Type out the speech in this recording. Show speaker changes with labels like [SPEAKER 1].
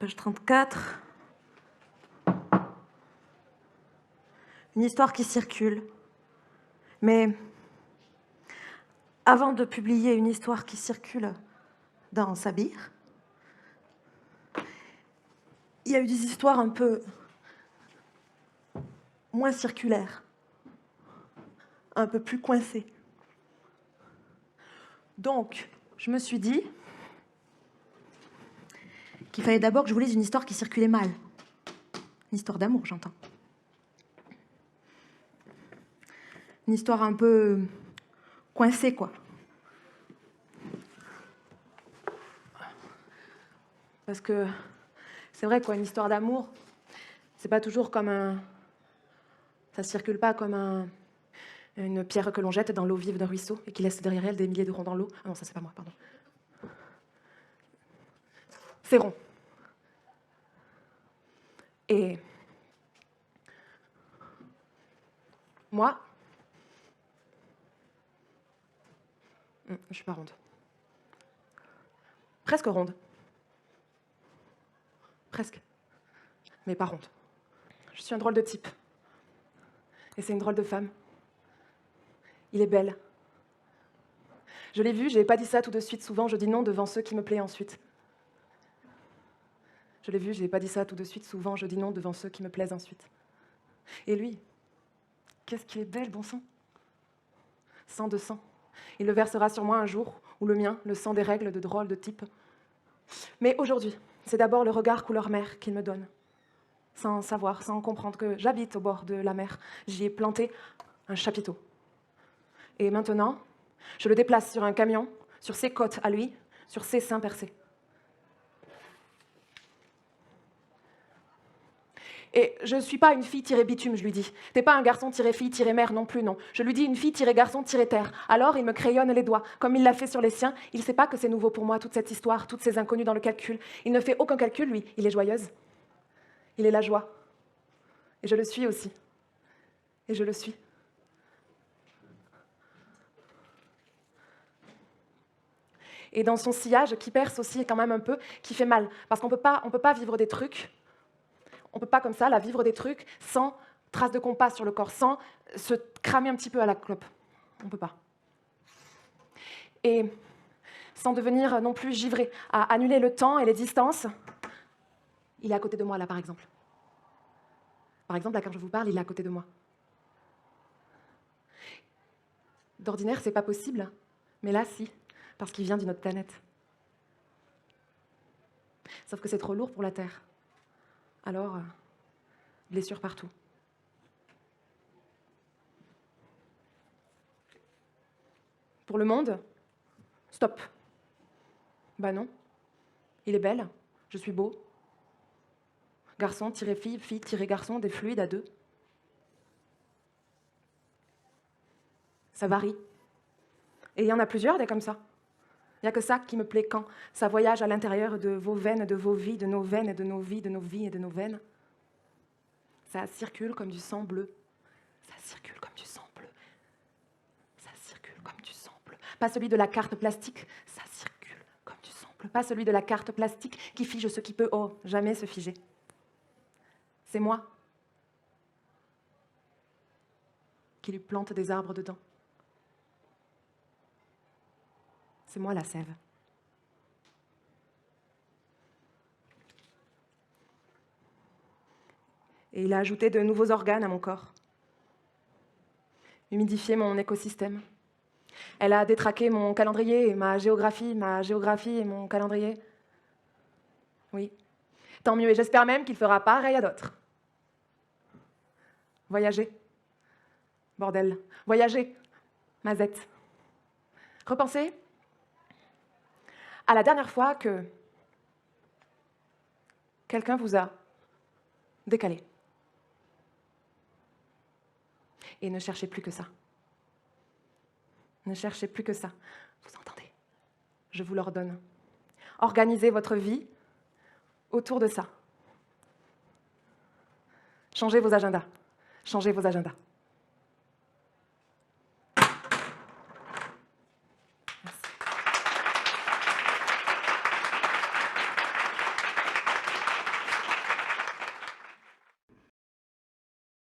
[SPEAKER 1] Page 34. Une histoire qui circule. Mais avant de publier une histoire qui circule dans Sabir, il y a eu des histoires un peu moins circulaires, un peu plus coincées. Donc, je me suis dit qu'il fallait d'abord que je vous lise une histoire qui circulait mal. Une histoire d'amour, j'entends. Une histoire un peu coincée, quoi. Parce que c'est vrai, quoi, une histoire d'amour, c'est pas toujours comme un... Ça circule pas comme une pierre que l'on jette dans l'eau vive d'un ruisseau et qui laisse derrière elle des milliers de ronds dans l'eau. Ah non, ça c'est pas moi, pardon. C'est rond. Et moi, je suis pas ronde. Presque ronde. Presque. Mais pas ronde. Je suis un drôle de type. Et c'est une drôle de femme. Il est belle. Je l'ai vu, j'ai pas dit ça tout de suite. Souvent, je dis non devant ceux qui me plaisent ensuite. Je l'ai vu, j'ai pas dit ça tout de suite. Souvent, je dis non devant ceux qui me plaisent ensuite. Et lui, qu'est-ce qu'il est belle, bon sang. Sang de sang. Il le versera sur moi un jour, ou le mien, le sang des règles de drôle de type. Mais aujourd'hui, c'est d'abord le regard couleur mer qu'il me donne. Sans savoir, sans comprendre que j'habite au bord de la mer. J'y ai planté un chapiteau. Et maintenant, je le déplace sur un camion, sur ses côtes à lui, sur ses seins percés. Et je ne suis pas une fille tirée bitume, je lui dis. T'es pas un garçon tiré fille tiré mère non plus, non. Je lui dis une fille tirée garçon tiré terre. Alors il me crayonne les doigts, comme il l'a fait sur les siens. Il ne sait pas que c'est nouveau pour moi, toute cette histoire, toutes ces inconnues dans le calcul. Il ne fait aucun calcul, lui. Il est joyeuse. Il est la joie. Et je le suis aussi. Et je le suis. Et dans son sillage, qui perce aussi quand même un peu, qui fait mal. Parce qu'on peut pas vivre des trucs, on peut pas comme ça, là, vivre des trucs sans trace de compas sur le corps, sans se cramer un petit peu à la clope. On peut pas. Et sans devenir non plus givré, à annuler le temps et les distances. Il est à côté de moi, là, par exemple. Par exemple, là, quand je vous parle, il est à côté de moi. D'ordinaire, c'est pas possible, mais là, si, parce qu'il vient d'une autre planète. Sauf que c'est trop lourd pour la Terre. Alors, blessure partout. Pour le monde, stop. Bah non. Il est belle, je suis beau. Garçon tiré fille, fille tiré garçon, des fluides à deux. Ça varie. Et il y en a plusieurs des comme ça. Il n'y a que ça qui me plaît quand ça voyage à l'intérieur de vos veines, de vos vies, de nos veines et de nos vies, de nos vies et de nos veines. Ça circule comme du sang bleu. Ça circule comme du sang bleu. Ça circule comme du sang bleu. Pas celui de la carte plastique, ça circule comme du sang bleu. Pas celui de la carte plastique qui fige ce qui peut, oh, jamais se figer. C'est moi qui lui plante des arbres dedans. C'est moi la sève. Et il a ajouté de nouveaux organes à mon corps. Humidifié mon écosystème. Elle a détraqué mon calendrier et ma géographie et mon calendrier. Oui, tant mieux, et j'espère même qu'il fera pareil à d'autres. Voyager. Bordel. Voyager. Mazette. Repensez à la dernière fois que quelqu'un vous a décalé. Et ne cherchez plus que ça. Ne cherchez plus que ça. Vous entendez? Je vous l'ordonne. Organisez votre vie autour de ça. Changez vos agendas. Changez vos agendas.